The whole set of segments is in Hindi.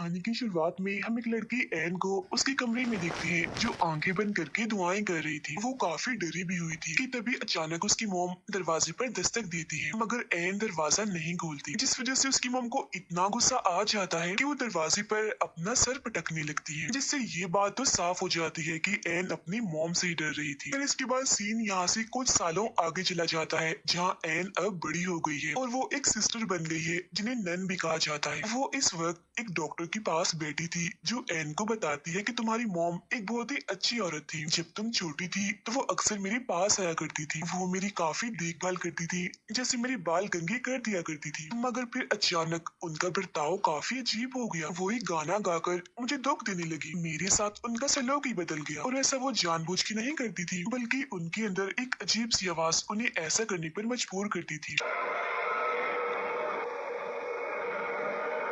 कहानी की शुरुआत में हम एक लड़की एन को उसके कमरे में देखते हैं जो आंखें बंद करके दुआएं कर रही थी। वो काफी डरी भी हुई थी कि तभी अचानक उसकी मॉम दरवाजे पर दस्तक देती है, मगर एन दरवाजा नहीं खोलती, जिस वजह से उसकी मॉम को इतना गुस्सा आ जाता है कि वो दरवाजे पर अपना सर पटकने लगती है, जिससे ये बात तो साफ हो जाती है कि एन अपनी मॉम से ही डर रही थी। फिर इसके बाद सीन यहाँ से कुछ सालों आगे चला जाता है, जहाँ एन अब बड़ी हो गई है और वो एक सिस्टर बन गई है जिन्हें नन भी कहा जाता है। वो इस वक्त एक डॉक्टर के पास बैठी थी जो एन को बताती है कि तुम्हारी मॉम एक बहुत ही अच्छी औरत थी। जब तुम छोटी थी तो वो अक्सर मेरे पास आया करती थी। वो मेरी काफी देखभाल करती थी, जैसे मेरे बाल कंघी कर दिया करती थी। मगर फिर अचानक उनका बर्ताव काफी अजीब हो गया। वो एक गाना गाकर मुझे दुख देने लगी। मेरे साथ उनका सलूक ही बदल गया और ऐसा वो जानबूझ के नहीं करती थी, बल्कि उनके अंदर एक अजीब सी आवाज उन्हें ऐसा करने पर मजबूर करती थी,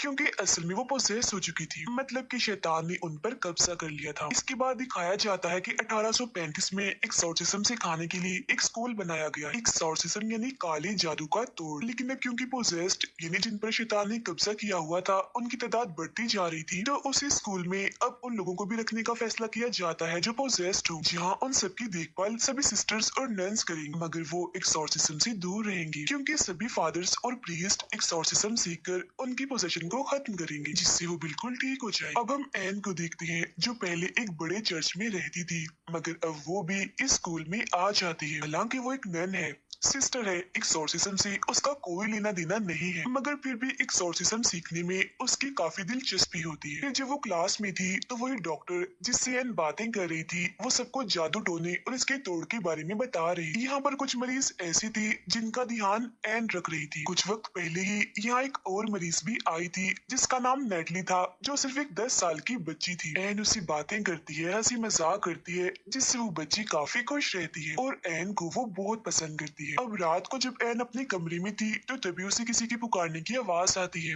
क्योंकि असल में वो पोसेस हो चुकी थी। मतलब कि शैतान ने उन पर कब्जा कर लिया था। इसके बाद दिखाया जाता है कि 1835 में एक्सोर्सिज्म सिखाने के लिए एक स्कूल बनाया गया। एक्सोर्सिज्म यानी काले जादू का तोड़। लेकिन अब क्योंकि पोजेस्ड यानी जिन पर शैतान ने कब्जा किया हुआ था उनकी तादाद बढ़ती जा रही थी, तो उसी स्कूल में अब उन लोगों को भी रखने का फैसला किया जाता है जो पोजेस्ड हो, जहाँ उन सबकी देखभाल सभी सिस्टर्स और नन्स करेंगे, मगर वो एक्सोर्सिज्म से दूर रहेंगे क्योंकि सभी फादर्स और प्रीस्ट एक्सोर्सिज्म सीखकर उनकी पोजेशन को खत्म करेंगे, जिससे वो बिल्कुल ठीक हो जाए। अब हम एन को देखते हैं जो पहले एक बड़े चर्च में रहती थी, मगर अब वो भी इस स्कूल में आ जाती है। हालांकि वो एक नन है, सिस्टर है, एक्सोर्सिज्म से उसका कोई लेना देना नहीं है, मगर फिर भी एक्सोर्सिज्म सीखने में उसकी काफी दिलचस्पी होती है। फिर जब वो क्लास में थी तो वही डॉक्टर जिससे एन बातें कर रही थी वो सबको जादू टोने और इसके तोड़ के बारे में बता रही थी। यहाँ पर कुछ मरीज ऐसी थी जिनका ध्यान एन रख रही थी। कुछ वक्त पहले ही यहाँ एक और मरीज भी आई थी जिसका नाम नेटली था, जो सिर्फ एक 10 साल की बच्ची थी। एन उससे बातें करती है, हंसी मजाक करती है, जिससे वो बच्ची काफी खुश रहती है और एन को वो बहुत पसंद करती है। अब रात को जब एन अपने कमरे में थी तो तभी उसे किसी के पुकारने की आवाज आती है,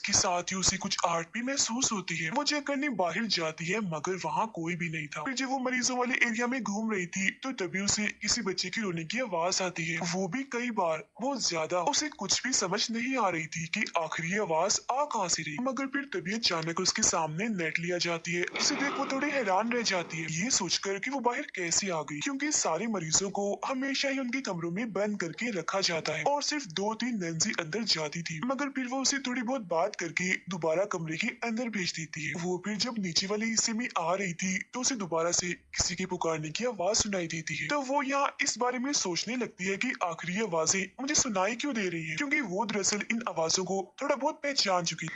के साथ ही उसे कुछ आहट भी महसूस होती है। वो चेक करने बाहर जाती है, मगर वहाँ कोई भी नहीं था। फिर जब वो मरीजों वाले एरिया में घूम रही थी तो तभी उसे किसी बच्चे के रोने की आवाज आती है, वो भी कई बार। बहुत ज्यादा उसे कुछ भी समझ नहीं आ रही थी कि आखिर ये आवाज आ कहाँ से रही। मगर फिर तभी अचानक उसके सामने नेटली आ जाती है, उसे देख वो थोड़ी हैरान रह जाती है, ये सोचकर कि वो बाहर कैसे आ गई, क्योंकि सारे मरीजों को हमेशा ही उनके कमरों में बंद करके रखा जाता है और सिर्फ 2-3 नंसी अंदर जाती थी। मगर फिर वो उसे थोड़ी बहुत बात करके दोबारा कमरे के अंदर भेज देती है। वो फिर जब नीचे वाले हिस्से में आ रही थी तो उसे दोबारा से किसी के पुकारने की आवाज सुनाई देती है। तो वो यहाँ इस बारे में सोचने लगती है कि आखिर ये आवाजें मुझे सुनाई क्यों दे रही है, क्योंकि वो दरअसल इन आवाजों को थोड़ा बहुत पहचान चुकी।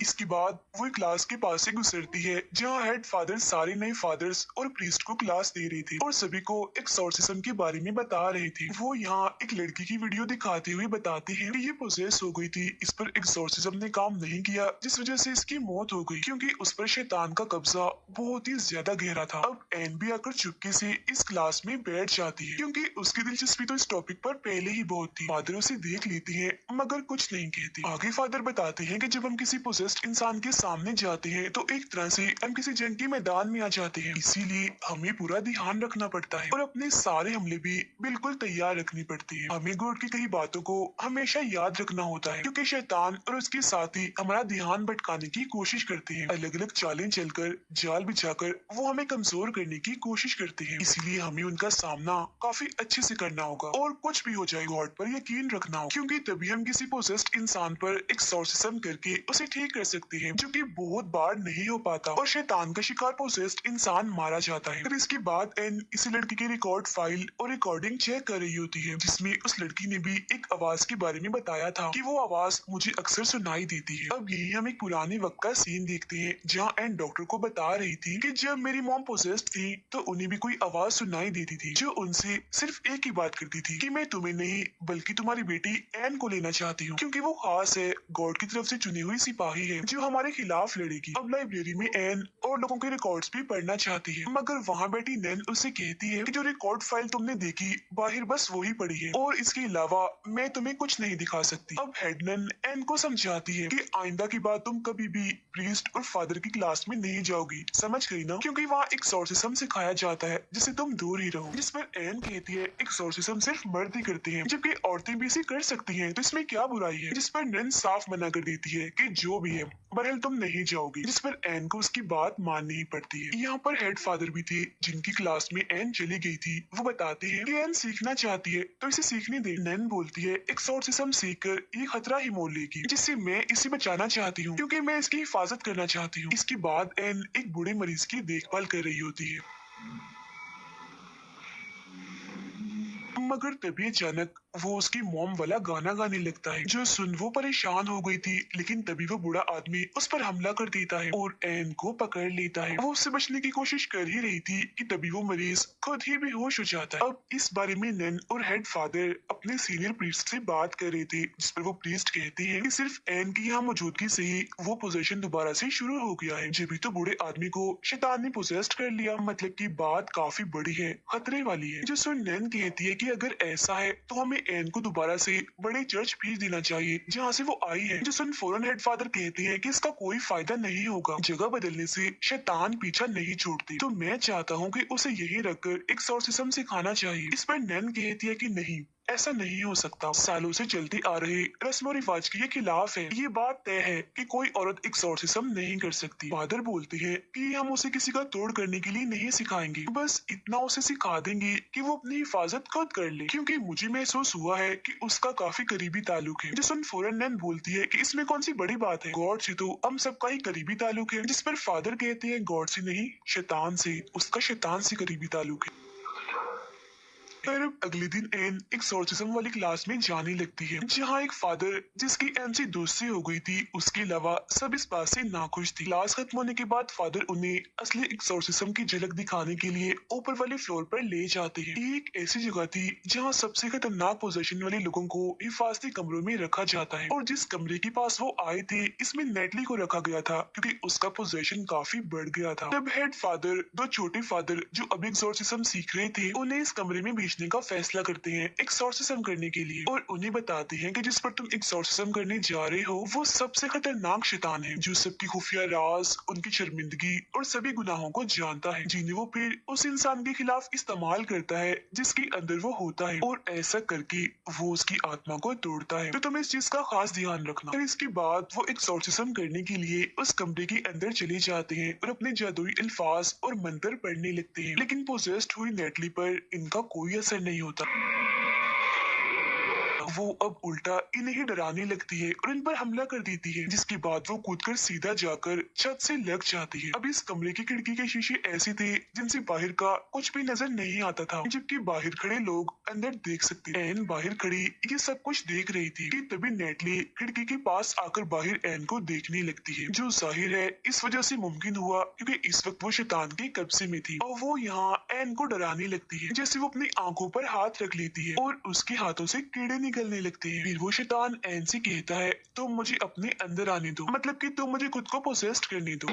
इसके बाद वो क्लास के पास से गुजरती है जहाँ हेड फादर सारे नए फादर्स और प्रीस्ट को क्लास दे रहे थे और सभी को एक्सोर्सिज्म के बारे में बता रहे थे। वो यहाँ एक लड़की की वीडियो दिखाते हुए बताते हैं कि ये पोजेस हो गई थी, इस पर एक्सोर्सिज्म ने काम नहीं किया, जिस वजह से इसकी मौत हो गई, क्योंकि उस पर शैतान का कब्जा बहुत ही ज्यादा गहरा था। अब एन भी आकर चुपके से इस क्लास में बैठ जाती है, क्योंकि उसकी दिलचस्पी तो इस टॉपिक पर पहले ही बहुत थी। फादर उसे देख लेते हैं मगर कुछ नहीं कहते। आगे फादर बताते हैं कि जब हम किसी पोजेस्ड इंसान के सामने जाते हैं तो एक तरह से हम किसी जंग के मैदान में आ जाते हैं, इसीलिए हमें पूरा ध्यान रखना पड़ता है और अपने सारे हमले भी बिल्कुल तैयार रखनी पड़ती है। हमें गॉड की कई बातों को हमेशा याद रखना होता है, क्योंकि शैतान और उसके साथी हमारा ध्यान भटकाने की कोशिश करते हैं। अलग अलग चालें चलकर, जाल बिछाकर वो हमें कमजोर करने की कोशिश करते हैं, इसलिए हमें उनका सामना काफी अच्छे से करना होगा और कुछ भी हो जाए गॉड पर यकीन रखना होगा, क्योंकि तभी हम किसी पोसेस्ड इंसान पर एक्सोर्सिज्म करके उसे ठीक कर सकते हैं, जो कि बहुत बार नहीं हो पाता और शैतान का शिकार पोसेस्ड इंसान मारा जाता है। फिर इसके बाद एन इसी लड़की की रिकॉर्ड फाइल और रिकॉर्डिंग चेक कर रही होती है, जिसमें उस लड़की ने भी एक आवाज के बारे में बताया था कि वो आवाज मुझे अक्सर सुनाई देती है। अब यही हम एक पुराने वक्त का सीन देखते हैं जहाँ एन डॉक्टर को बता रही थी कि जब मेरी मॉम पोसेस्ड थी तो उन्हें भी कोई आवाज सुनाई देती थी जो उनसे सिर्फ एक ही बात करती थी कि मैं तुम्हें नहीं बल्कि तुम्हारी बेटी एन को लेना चाहती हूँ, क्योंकि वो खास है, गॉड की तरफ से चुनी हुई सिपाही है जो हमारे खिलाफ लड़ेगी। अब लाइब्रेरी में एन और लोगों के रिकॉर्ड्स भी पढ़ना चाहती है, मगर वहाँ बैठी नैन उसे कहती है कि जो रिकॉर्ड फाइल तुमने देखी बाहर बस वही पड़ी है और इसके अलावा मैं तुम्हें कुछ नहीं दिखा सकती। अब हेड नन एन को समझाती है कि आइंदा की बात तुम कभी भी प्रीस्ट और फादर की क्लास में नहीं जाओगी, समझ गई ना, क्योंकि वहाँ एक्सोर्सिज्म सिखाया जाता है जिससे तुम दूर ही रहो। जिस पर एन कहती है एक्सोर्सिज्म सिर्फ मर्द ही करते हैं जबकि औरतें भी इसे कर सकती हैं, तो इसमें क्या बुराई है। जिस पर नन साफ मना कर देती है कि जो भी है बहरहाल तुम नहीं जाओगी, जिस पर एन को उसकी बात माननी ही पड़ती है। यहाँ पर हेड फादर भी थे जिनकी क्लास में एन चली गई थी। वो बताते हैं कि एन सीखना चाहती है तो इसे सीखने दे। नन बोलती है एक्सोर्सिज्म सीखकर ये खतरा ही मोल लेगी जिससे मैं इसे बचाना चाहती हूँ क्योंकि मैं इसकी हिफाजत करना चाहती हूँ। इसके बाद एन एक बूढ़े मरीज की देखभाल कर रही होती है, मगर तभी अचानक वो उसकी मॉम वाला गाना गाने लगता है जो सुन वो परेशान हो गई थी। लेकिन तभी वो बूढ़ा आदमी उस पर हमला कर देता है और एन को पकड़ लेता है। वो उससे बचने की कोशिश कर ही रही थी कि तभी वो मरीज खुद ही बेहोश हो जाता है। अब इस बारे में नन और हेड फादर अपने सीनियर प्रीस्ट से बात कर रहे थे, जिस पर वो प्रीस्ट कहते हैं कि सिर्फ एन की यहाँ मौजूदगी से ही वो पोजेशन दोबारा से शुरू हो गया है। जब भी तो बूढ़े आदमी को शैतान ने पोजेस्ट कर लिया, मतलब की बात काफी बड़ी है, खतरे वाली है। जो सुन नन कहती है कि अगर ऐसा है तो हमें एन को दोबारा से बड़े चर्च भेज देना चाहिए जहाँ से वो आई है। जो सुन फौरन हेड फादर कहते हैं कि इसका कोई फायदा नहीं होगा, जगह बदलने से शैतान पीछा नहीं छोड़ती, तो मैं चाहता हूँ कि उसे यही रखकर एक्सोर्सिज्म सिखाना चाहिए। इस पर नन कहती है कि नहीं, ऐसा नहीं हो सकता, सालों से चलते आ रहे रस्म और रिवाज के ये खिलाफ है। ये बात तय है कि कोई औरत एक्सोर्सिज्म नहीं कर सकती। फादर बोलते हैं कि हम उसे किसी का तोड़ करने के लिए नहीं सिखाएंगे, बस इतना उसे सिखा देंगे कि वो अपनी हिफाजत खुद कर ले, क्योंकि मुझे महसूस हुआ है कि उसका काफी करीबी ताल्लुक है। जिस फौरन नन बोलती है कि इसमें कौन सी बड़ी बात है, गॉड से तो हम सबका ही करीबी ताल्लुक है। जिस पर फादर कहते हैं गॉड से नहीं, शैतान से, उसका शैतान से करीबी ताल्लुक है। फिर अगले दिन एन एक्सोर्सिज्म वाली क्लास में जाने लगती है जहाँ एक फादर जिसकी एन से दोस्ती हो गई थी, उसके अलावा सब इस बात से नाखुश थी। क्लास खत्म होने के बाद फादर उन्हें असली एक्सोर्सिज्म की झलक दिखाने के लिए ऊपर वाले फ्लोर पर ले जाते हैं। ये एक ऐसी जगह थी जहाँ सबसे खतरनाक पोजीशन वाले लोगों को हिफाजती कमरों में रखा जाता है, और जिस कमरे के पास वो आए थे इसमें नेटली को रखा गया था क्योंकि उसका पोजीशन काफी बढ़ गया था। तब हेड फादर दो छोटे फादर जो अभी एक्सोर्सिज्म सीख रहे थे उन्हें इस कमरे में भेजने का फैसला करते हैं एक्सोर्सिज्म करने के लिए, और उन्हें बताते हैं कि जिस पर तुम एक्सोर्सिज्म करने जा रहे हो वो सबसे खतरनाक शैतान है जो सबकी खुफिया राज, उनकी शर्मिंदगी और सभी गुनाहों को जानता है, जिन्हें वो फिर उस इंसान के खिलाफ इस्तेमाल करता है जिसके अंदर वो होता है, और ऐसा करके वो उसकी आत्मा को तोड़ता है। तो तुम इस चीज का खास ध्यान रखना। फिर इसके बाद वो एक्सोर्सिज्म करने के लिए उस कमरे के अंदर चले जाते हैं और अपने जादुई अल्फाज और मंत्र पढ़ने लगते हैं, लेकिन पोजेस्ड हुई नेटली पर इनका कोई असर नहीं होता। वो अब उल्टा इन्हें ही डराने लगती है और इन पर हमला कर देती है, जिसके बाद वो कूदकर सीधा जाकर छत से लग जाती है। अब इस कमरे की खिड़की के शीशे ऐसे थे जिनसे बाहर का कुछ भी नजर नहीं आता था, जबकि बाहर खड़े लोग अंदर देख सकते। एन बाहर खड़ी ये सब कुछ देख रही थी कि तभी नेटली खिड़की के पास आकर बाहर एन को देखने लगती है, जो जाहिर है इस वजह से मुमकिन हुआ क्योंकि इस वक्त वो शैतान के कब्जे में थी, और वो यहाँ एन को डराने लगती है। जैसे वो अपनी आंखों पर हाथ रख लेती है और उसके हाथों से कीड़े निकलने लगते हैं। फिर वो शैतान एन से कहता है तुम मुझे अपने अंदर आने दो, मतलब कि तुम मुझे खुद को पोसेस्ट करने दो।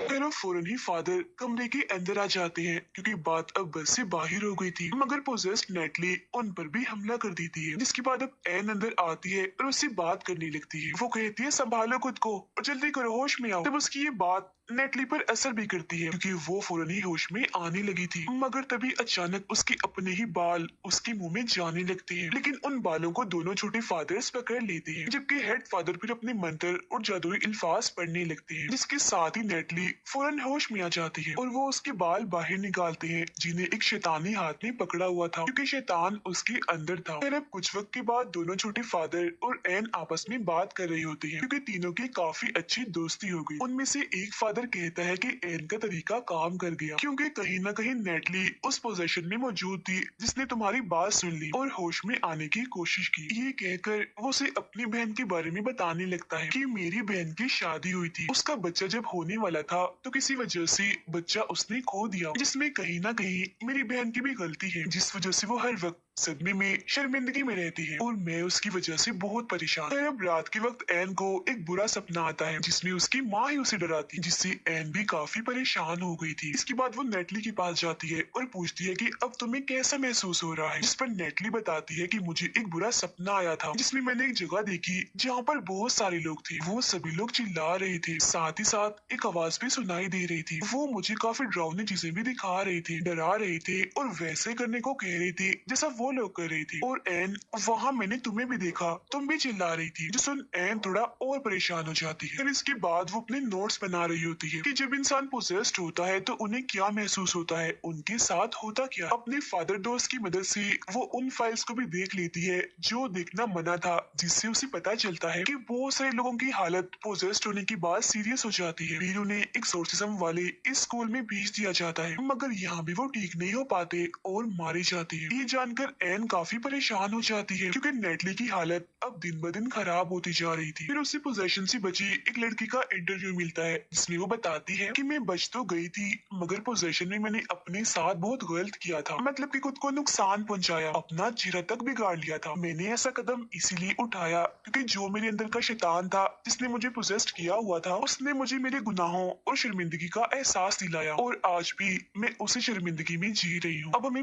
फिर वो फौरन ही फादर कमरे के अंदर आ जाते हैं क्योंकि बात अब बस से बाहर हो गई थी, मगर पोजेस्ड नेटली उन पर भी हमला कर देती है। जिसके बाद अब एन अंदर आती है और उससे बात करने लगती है। वो कहती है संभालो खुद को और जल्दी करो, होश में आओ। तब उसकी ये बात नेटली पर असर भी करती है क्योंकि वो फौरन ही होश में आने लगी थी, मगर तभी अचानक उसके अपने ही बाल उसके मुंह में जाने लगते हैं, लेकिन उन बालों को दोनों छोटे फादर्स पकड़ लेते हैं, जबकि हेड फादर फिर अपने मंत्र और जादुई अल्फाज पढ़ने लगते हैं, जिसके साथ ही नेटली फौरन होश में आ जाती है और वो उसके बाल बाहर निकालते हैं जिन्हें एक शैतानी हाथ में पकड़ा हुआ था क्योंकि शैतान उसके अंदर था। फिर अब कुछ वक्त के बाद दोनों छोटे फादर और एन आपस में बात कर रहे होते हैं क्योंकि तीनों की काफी अच्छी दोस्ती हो गई। उनमें से एक फादर कहता है कि एन का तरीका काम कर गया क्योंकि कहीं ना कहीं नेटली उस पोजीशन में मौजूद थी जिसने तुम्हारी बात सुन ली और होश में आने की कोशिश की। ये कहकर वो उसे अपनी बहन के बारे में बताने लगता है कि मेरी बहन की शादी हुई थी, उसका बच्चा जब होने वाला था तो किसी वजह से बच्चा उसने खो दिया, जिसमें कहीं ना कहीं मेरी बहन की भी गलती है, जिस वजह से वो हर वक्त सदमे में शर्मिंदगी में रहती है और मैं उसकी वजह से बहुत परेशान। फिर अब रात के वक्त एन को एक बुरा सपना आता है जिसमें उसकी माँ ही उसे डराती है, जिससे एन भी काफी परेशान हो गई थी। इसके बाद वो नेटली के पास जाती है और पूछती है कि अब तुम्हें कैसा महसूस हो रहा है, जिस पर नेटली बताती है कि मुझे एक बुरा सपना आया था जिसमें मैंने एक जगह देखी जहाँ पर बहुत सारे लोग थे। वो सभी लोग चिल्ला रहे थे, साथ ही साथ एक आवाज भी सुनाई दे रही थी। वो मुझे काफी डरावनी चीजें भी दिखा रहे थे, डरा रहे थे और वैसे करने को कह रहे थे जैसा वो लोग कर रहे थे। और एन, वहाँ मैंने तुम्हें भी देखा, तुम भी चिल्ला रही थी, जो सुन एन थोड़ा और परेशान हो जाती है। फिर इसके बाद वो अपने नोट्स बना रही होती है कि जब इंसान पोजेस्ड होता है तो उन्हें क्या महसूस होता है, उनके साथ होता क्या। अपने फादर दोस्त की मदद से वो उन फाइल्स को भी देख लेती है जो देखना मना था, जिससे उसे पता चलता है कि बहुत सारे लोगों की हालत पोजेस्ड होने के बाद सीरियस हो जाती है। फिर उन्हें एक्सोर्सिज्म वाले इस स्कूल में भेज दिया जाता है, मगर यहाँ भी वो ठीक नहीं हो पाते और मारे जाते हैं। ये जानकर एन काफी परेशान हो जाती है क्योंकि नेटली की हालत अब दिन ब दिन खराब होती जा रही थी। फिर उसे पोजेशन से बची एक लड़की का इंटरव्यू मिलता है जिसमें वो बताती है कि मैं बच तो गई थी, मगर पोजेशन में मैंने अपने साथ बहुत गलत किया था, मतलब कि खुद को नुकसान पहुंचाया, अपना चेहरा तक बिगाड़ लिया था। मैंने ऐसा कदम इसीलिए उठाया क्योंकि जो मेरे अंदर का शैतान था जिसने मुझे पोजेस्ट किया हुआ था, उसने मुझे मेरे गुनाहों और शर्मिंदगी का एहसास दिलाया और आज भी मैं उसी शर्मिंदगी में जी रही हूँ। अब हमें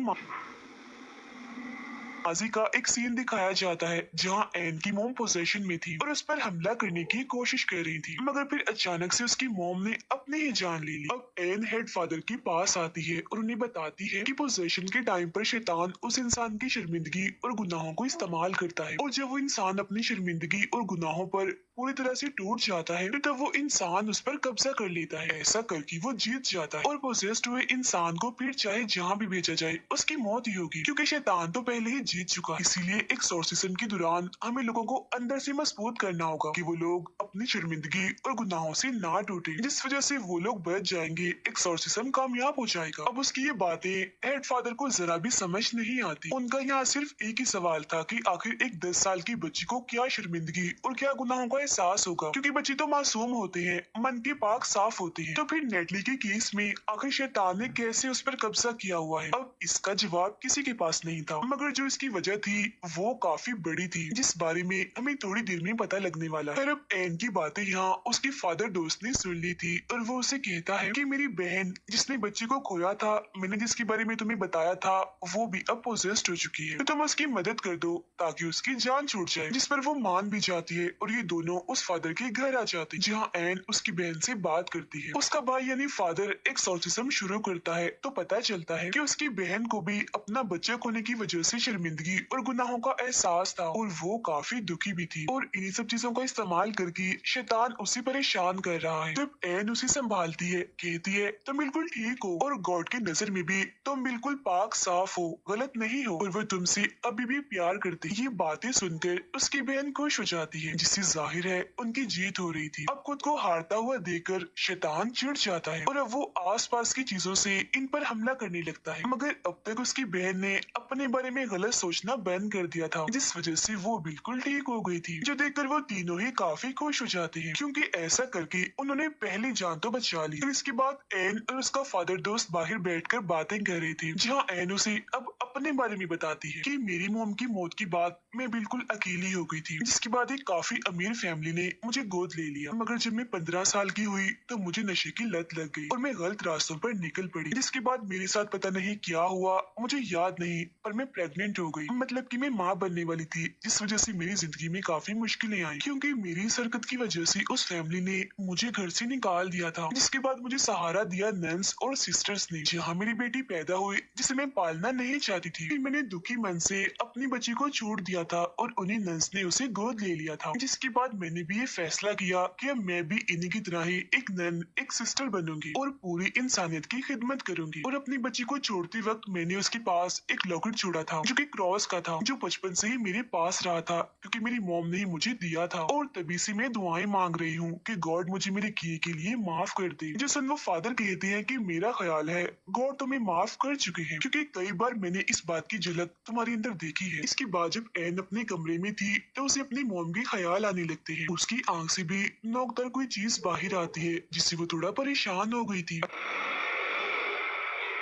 माजी का एक सीन दिखाया जाता है जहां एन की मोम पोजेशन में थी और उस पर हमला करने की कोशिश कर रही थी, मगर फिर अचानक से उसकी मोम ने अपने ही जान ले ली। अब एन हेड फादर के पास आती है और उन्हें बताती है कि पोजेशन के टाइम पर शैतान उस इंसान की शर्मिंदगी और गुनाहों को इस्तेमाल करता है, और जब वो इंसान अपनी शर्मिंदगी और गुनाहों पर पूरी तरह से टूट जाता है तो तब वो इंसान उस पर कब्जा कर लेता है। ऐसा करके वो जीत जाता है और पोजेस्ड हुए इंसान को फिर चाहे जहाँ भी भेजा जाए उसकी मौत ही होगी, क्योंकि शैतान तो पहले ही जीत चुका है। इसीलिए एक्सोर्सिज्म के दौरान हमें लोगों को अंदर से मजबूत करना होगा कि वो लोग अपनी शर्मिंदगी और गुनाहों से ना टूटे, जिस वजह से वो लोग बच जाएंगे, एक्सोर्सिज्म कामयाब हो जाएगा। अब उसकी ये बातें हेड फादर को जरा भी समझ नहीं आती। उनका यहाँ सिर्फ एक ही सवाल था कि आखिर एक 10 साल की बच्ची को क्या शर्मिंदगी और क्या गुनाहों का एहसास होगा, क्योंकि बच्चे तो मासूम होते हैं, मन के पाक साफ होते हैं। तो फिर नेटली के केस में आखिर शैतान ने कैसे उस पर कब्जा किया हुआ है, अब इसका जवाब किसी के पास नहीं था, मगर जो इसकी वजह थी वो काफी बड़ी थी, जिस बारे में हमें थोड़ी देर में पता लगने वाला है। अब एन की बातें यहाँ उसके फादर दोस्त ने सुन ली थी और वो उसे कहता है कि मेरी बहन जिसने बच्चे को खोया था, मैंने जिसके बारे में तुम्हें बताया था, वो भी अब पोजेस्ड हो चुकी है, तो तुम उसकी मदद कर दो ताकि उसकी जान छूट जाए। जिस पर वो मान भी जाती है और ये दोनों उस फादर के घर आ जाते हैं जहाँ एन उसकी बहन से बात करती है। उसका भाई यानी फादर एक्सोर्सिज्म शुरू करता है तो पता चलता है कि उसकी बहन को भी अपना बच्चा खोने की वजह से शर्मिंदगी और गुनाहों का एहसास था और वो काफी दुखी भी थी, और इन्हीं सब चीजों का इस्तेमाल करके शैतान उसे परेशान कर रहा है। जब एन उसे संभालती है, कहती है तुम बिल्कुल ठीक हो और गॉड की नजर में भी तुम बिल्कुल पाक साफ हो, गलत नहीं हो, और वो तुमसे अभी भी प्यार करती है। ये बातें सुनकर उसकी बहन खुश हो जाती है, जिससे जाहिर है उनकी जीत हो रही थी। अब खुद को हारता हुआ देखकर शैतान चिढ़ जाता है और अब वो आसपास की चीजों से इन पर हमला करने लगता है, मगर अब तक उसकी बहन ने अपने बारे में गलत सोचना बंद कर दिया था, जिस वजह से वो बिल्कुल ठीक हो गई थी, जो देखकर वो तीनों ही काफी खुश हो जाते हैं, क्योंकि ऐसा करके उन्होंने पहली जान तो बचा ली। फिर इसके बाद एन और उसका फादर दोस्त बाहर बैठकर बातें कर रहे थे, जहाँ एन उसे अब अपने बारे में बताती है कि मेरी मोम की मौत के बाद मैं बिल्कुल अकेली हो गई थी, जिसके बाद एक काफी अमीर फैमिली ने मुझे गोद ले लिया, मगर जब मैं 15 साल की हुई तो मुझे नशे की लत लग गई और मैं गलत रास्तों पर निकल पड़ी, जिसके बाद मेरे साथ पता नहीं क्या हुआ, मुझे याद नहीं, पर मैं प्रेग्नेंट हो गई, मतलब कि मैं माँ बनने वाली थी, जिस वजह से मेरी जिंदगी में काफी मुश्किलें आई, क्योंकि मेरी इस हरकत की वजह से उस फैमिली ने मुझे घर से निकाल दिया था, जिसके बाद मुझे सहारा दिया नन्स और सिस्टर्स ने, जहाँ मेरी बेटी पैदा हुई जिसे मैं पालना नहीं चाहती थी। फिर मैंने दुखी मन से अपनी बच्ची को छोड़ दिया था और उन्हीं नन्स ने उसे गोद ले लिया था, जिसके बाद मैंने भी ये फैसला किया कि अब मैं भी इन्हीं की तरह ही एक नन, एक सिस्टर बनूंगी और पूरी इंसानियत की खिदमत करूंगी। और अपनी बच्ची को छोड़ते वक्त मैंने उसके पास एक लॉकेट छोड़ा था जो कि क्रॉस का था, जो बचपन से ही मेरे पास रहा था क्योंकि मेरी मॉम ने ही मुझे दिया था, और तभी से मैं दुआएं मांग रही हूँ कि गॉड मुझे मेरे किए के लिए माफ कर दे। जो सन वो फादर कहते हैं कि मेरा ख्याल है गॉड तुम्हें माफ कर चुके हैं, क्योंकि कई बार मैंने इस बात की झलक तुम्हारे अंदर देखी है। इसके बाद जब एन अपने कमरे में थी तो उसे अपनी मॉम के ख्याल आने लगते हैं, उसकी आंख से भी नोकदार कोई चीज बाहर आती है, जिससे वो थोड़ा परेशान हो गई थी।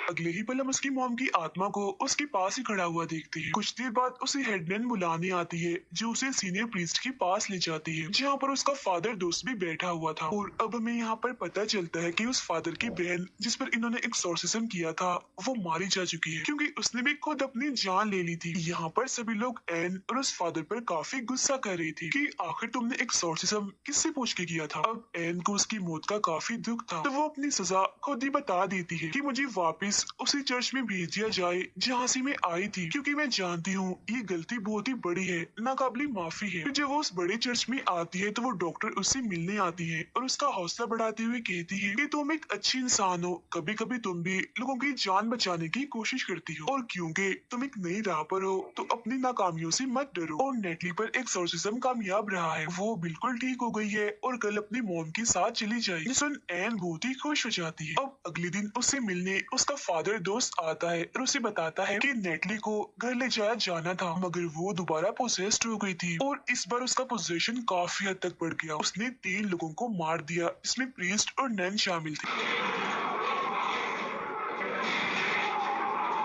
अगले ही पल हम उसकी मॉम की आत्मा को उसके पास ही खड़ा हुआ देखते हैं। कुछ देर बाद उसे हेडमैन बुलाने आती है जो उसे सीनियर प्रीस्ट के पास ले जाती है जहाँ पर उसका फादर दोस्त भी बैठा हुआ था। और अब हमें यहाँ पर पता चलता है कि उस फादर की बहन जिस पर इन्होंने एक्सोर्सिज्म किया था वो मारी जा चुकी है क्योंकि उसने भी खुद अपनी जान ले ली थी। यहाँ पर सभी लोग एन और उस फादर पर काफी गुस्सा कर रही थी कि आखिर तुमने एक्सोर्सिज्म किससे पूछ के किया था। अब एन को उसकी मौत का काफी दुख था तो वो अपनी सजा खुद ही बता देती है कि मुझे वापस उसी चर्च में भेज दिया जाए जहाँ से मैं आई थी क्योंकि मैं जानती हूँ ये गलती बहुत ही बड़ी है, नाकाबिले माफी है। फिर जब वो उस बड़े चर्च में आती है तो वो डॉक्टर उससे मिलने आती है और उसका हौसला बढ़ाते हुए कहती है कि तुम एक अच्छी इंसान हो, कभी कभी तुम भी लोगों की जान बचाने की कोशिश करती हो और क्योंकि तुम एक नई राह पर हो तो अपनी नाकामियों से मत डरो। और नेटली पर एक्सोर्सिज्म कामयाब रहा है, वो बिल्कुल ठीक हो गई है और कल अपनी मॉम के साथ चली जाएगी। सुन एन बहुत ही खुश हो जाती है। अब अगले दिन उससे मिलने उसका फादर दोस्त आता है और उसे बताता है कि नेटली को घर ले जाया जाना था मगर वो दोबारा पोसेस्ड हो गई थी और इस बार उसका पोजेशन काफी हद तक बढ़ गया। उसने 3 लोगों को मार दिया जिसमें प्रीस्ट और नन शामिल थे।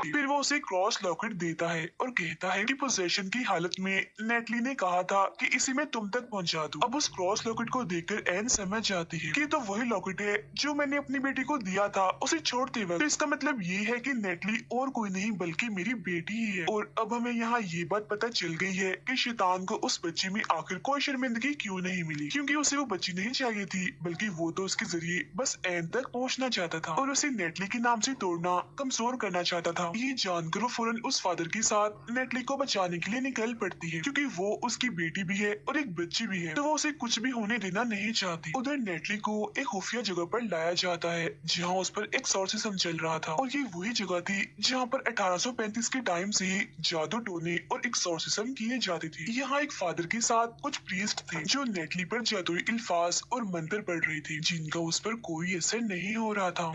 फिर वो उसे क्रॉस लॉकेट देता है और कहता है कि पोजेशन की हालत में नेटली ने कहा था कि इसे मैं तुम तक पहुंचा दूं। अब उस क्रॉस लॉकेट को देखकर एन समझ जाती है कि तो वही लॉकेट है जो मैंने अपनी बेटी को दिया था उसे छोड़ते वक्त। तो इसका मतलब ये है कि नेटली और कोई नहीं बल्कि मेरी बेटी ही है। और अब हमें यहाँ ये बात पता चल गई है कि शैतान को उस बच्ची में आखिर कोई शर्मिंदगी क्यों नहीं मिली, क्योंकि उसे वो बच्ची नहीं चाहिए थी बल्कि वो तो उसके जरिए बस एन तक पहुँचना चाहता था और उसे नेटली के नाम से तोड़ना, कमजोर करना चाहता था। ये जानकर वो फौरन उस फादर के साथ नेटली को बचाने के लिए निकल पड़ती है क्योंकि वो उसकी बेटी भी है और एक बच्ची भी है तो वो उसे कुछ भी होने देना नहीं चाहती। उधर नेटली को एक खुफिया जगह पर लाया जाता है जहाँ उस पर एक्सोर्सिज्म चल रहा था और ये वही जगह थी जहाँ पर 1835 के टाइम से ही जादू टोने और एक्सोर्सिज्म किए जाते थे। यहाँ एक फादर के साथ कुछ प्रीस्ट थे जो नेटली पर जादुई अल्फाज और मंत्र पढ़ रहे थे जिनका उस पर कोई असर नहीं हो रहा था।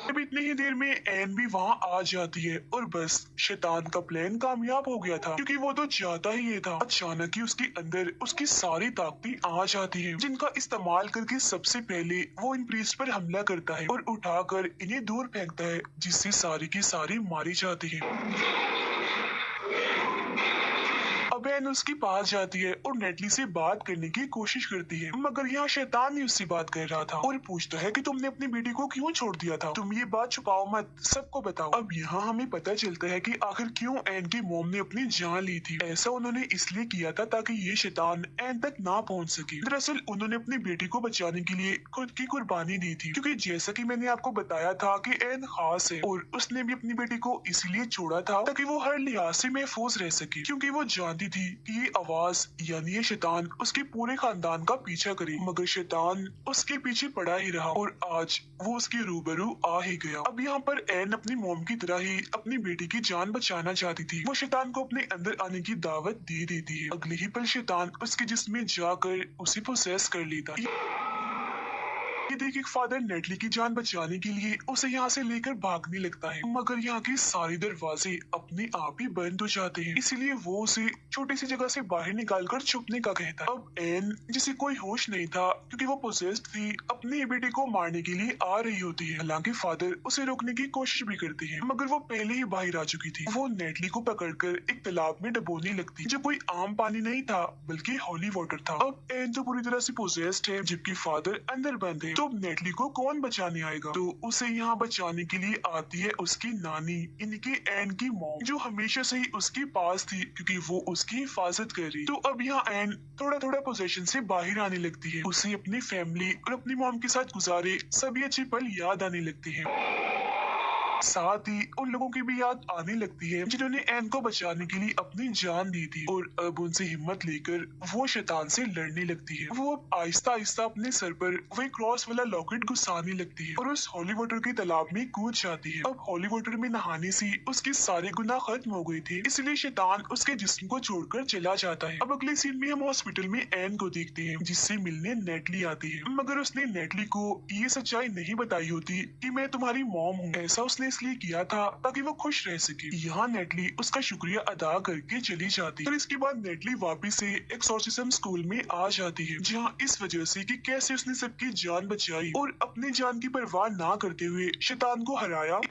अब इतनी ही देर में एन भी वहाँ आ जाती है और बस शैतान का प्लान कामयाब हो गया था क्योंकि वो तो चाहता ही ये था। अचानक ही उसके अंदर उसकी सारी ताकतें आ जाती हैं जिनका इस्तेमाल करके सबसे पहले वो इन प्रीस्ट पर हमला करता है और उठाकर इन्हें दूर फेंकता है जिससे सारी की सारी मारी जाती है। अब एन उसके पास जाती है और नेटली से बात करने की कोशिश करती है मगर यहाँ शैतान ही उससे बात कर रहा था और पूछता है कि तुमने अपनी बेटी को क्यों छोड़ दिया था, तुम ये बात छुपाओ मत, सबको बताओ। अब यहाँ हमें पता चलता है कि आखिर क्यों एन की मॉम ने अपनी जान ली थी। ऐसा उन्होंने इसलिए किया था ताकि ये शैतान एन तक ना पहुँच सके। दरअसल उन्होंने अपनी बेटी को बचाने के लिए खुद की कुर्बानी दी थी क्योंकि जैसा कि मैंने आपको बताया था कि एन खास है और उसने भी अपनी बेटी को इसलिए छोड़ा था ताकि वो हर लिहाज से महफूज रह सके क्योंकि वो जानती थी कि ये आवाज यानी ये शैतान उसके पूरे खानदान का पीछा करे। मगर शैतान उसके पीछे पड़ा ही रहा और आज वो उसके रूबरू आ ही गया। अब यहाँ पर एन अपनी मॉम की तरह ही अपनी बेटी की जान बचाना चाहती थी। वो शैतान को अपने अंदर आने की दावत दे देती है। अगले ही पल शैतान उसके जिस्म में जाकर उसे पोसेस कर लेता है। ये देखिए फादर नेटली की जान बचाने के लिए उसे यहाँ से लेकर भागने लगता है मगर यहाँ के सारे दरवाजे अपने आप ही बंद हो जाते हैं इसीलिए वो उसे छोटी सी जगह से बाहर निकालकर छुपने का कहता है। अब एन जिसे कोई होश नहीं था क्योंकि वो पोसेस्ड थी अपनी बेटी को मारने के लिए आ रही होती है। हालांकि फादर उसे रोकने की कोशिश भी करते हैं मगर वो पहले ही बाहर आ चुकी थी। वो नेटली को पकड़कर एक तालाब में डुबोने लगती जो कोई आम पानी नहीं था बल्कि हॉली वाटर था। अब एन तो पूरी तरह से पोसेस्ड है जबकि फादर अंदर बंद है। तो नेटली को कौन बचाने आएगा, तो उसे यहाँ बचाने के लिए आती है उसकी नानी इनके एन की मॉम जो हमेशा से ही उसके पास थी क्योंकि वो उसकी हिफाजत कर रही। तो अब यहाँ एन थोड़ा थोड़ा पोजीशन से बाहर आने लगती है। उसे अपनी फैमिली और अपनी मॉम के साथ गुजारे सभी अच्छे पल याद आने लगते हैं। साथ ही उन लोगों की भी याद आने लगती है जिन्होंने एन को बचाने के लिए अपनी जान दी थी और अब उनसे हिम्मत लेकर वो शैतान से लड़ने लगती है। वो अब आहिस्ता आहिस्ता अपने सर पर वही क्रॉस वाला लॉकेट घुसाने लगती है और उस हॉली वाटर के तालाब में कूद जाती है। अब हॉली वाटर में नहाने से उसके सारे गुनाह खत्म हो गए थे इसलिए शैतान उसके जिस्म को छोड़कर चला जाता है। अब अगले सीन में हम हॉस्पिटल में एन को देखते हैं जिससे मिलने नेटली आती है मगर उसने नेटली को ये सच्चाई नहीं बताई होती कि मैं तुम्हारी मॉम हूँ। ऐसा उसने इसलिए किया था ताकि वो खुश रह सके। यहाँ नेटली उसका शुक्रिया अदा करके चली जाती है और इसके बाद नेटली वापिस से एक्सोर्सिज्म स्कूल में आ जाती है, जहाँ इस वजह से कि कैसे उसने सबकी जान बचाई और अपनी जान की परवाह ना करते हुए शैतान को हराया।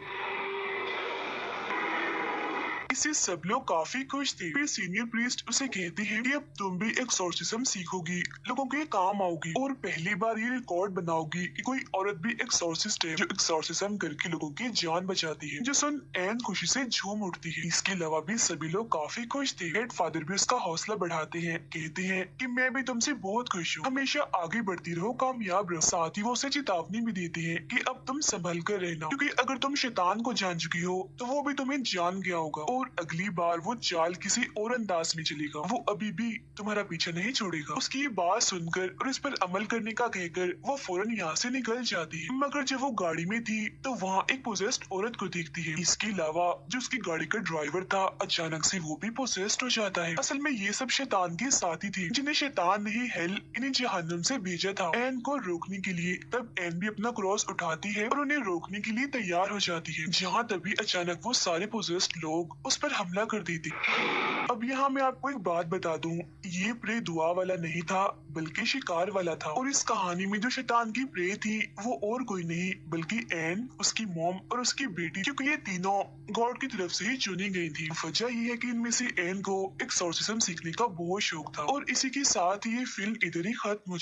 इससे सब लोग काफी खुश थे। फिर सीनियर प्रीस्ट उसे कहते हैं कि अब तुम भी एक्सोर्सिज्म सीखोगी, लोगों के काम आओगी और पहली बार ये रिकॉर्ड बनाओगी कि कोई औरत भी एक्सोर्सिस्ट है जो एक्सोर्सिज्म करके लोगों की जान बचाती है। जो सुन एन खुशी से झूम उठती है। इसके अलावा भी सभी लोग काफी खुश थे। हेड फादर भी उसका हौसला बढ़ाते हैं, कहते हैं कि मैं भी तुमसे बहुत खुश हूँ, हमेशा आगे बढ़ती रहो, कामयाब रहो। साथ ही वो उसे चेतावनी भी देते हैं कि अब तुम संभल कर रहना, क्योंकि अगर तुम शैतान को जान चुकी हो तो वो भी तुम्हें जान गया होगा और अगली बार वो चाल किसी और अंदाज में चलेगा, वो अभी भी तुम्हारा पीछा नहीं छोड़ेगा। उसकी ये बात सुनकर और इस पर अमल करने का कहकर वो फौरन यहाँ से निकल जाती है। मगर जब वो गाड़ी में थी तो वहाँ एक पोजेस्ड औरत को देखती है। इसके अलावा जो उसकी गाड़ी का ड्राइवर था अचानक से वो भी पोजेस्ड हो जाता है। असल में ये सब शैतान के साथी थे जिन्हें शैतान ने ही हेल इन्हें जहन्नुम से भेजा था एन को रोकने के लिए। तब एन भी अपना क्रॉस उठाती है और उन्हें रोकने के लिए तैयार हो जाती है, जहाँ तभी अचानक वो सारे पोजेस्ड लोग उस पर हमला कर देते। अब यहाँ मैं आपको एक बात बता दूं, ये प्रे दुआ वाला नहीं था बल्कि शिकार वाला था। और इस कहानी में जो शैतान की प्रे थी वो और कोई नहीं बल्कि एन, उसकी मॉम और उसकी बेटी, क्योंकि ये तीनों गॉड की तरफ से ही चुनी गई थी। वजह ये है कि इनमें से एन को एक्सोर्सिज्म सीखने का बहुत शौक था। और इसी के साथ ही ये फिल्म इधर ही खत्म हो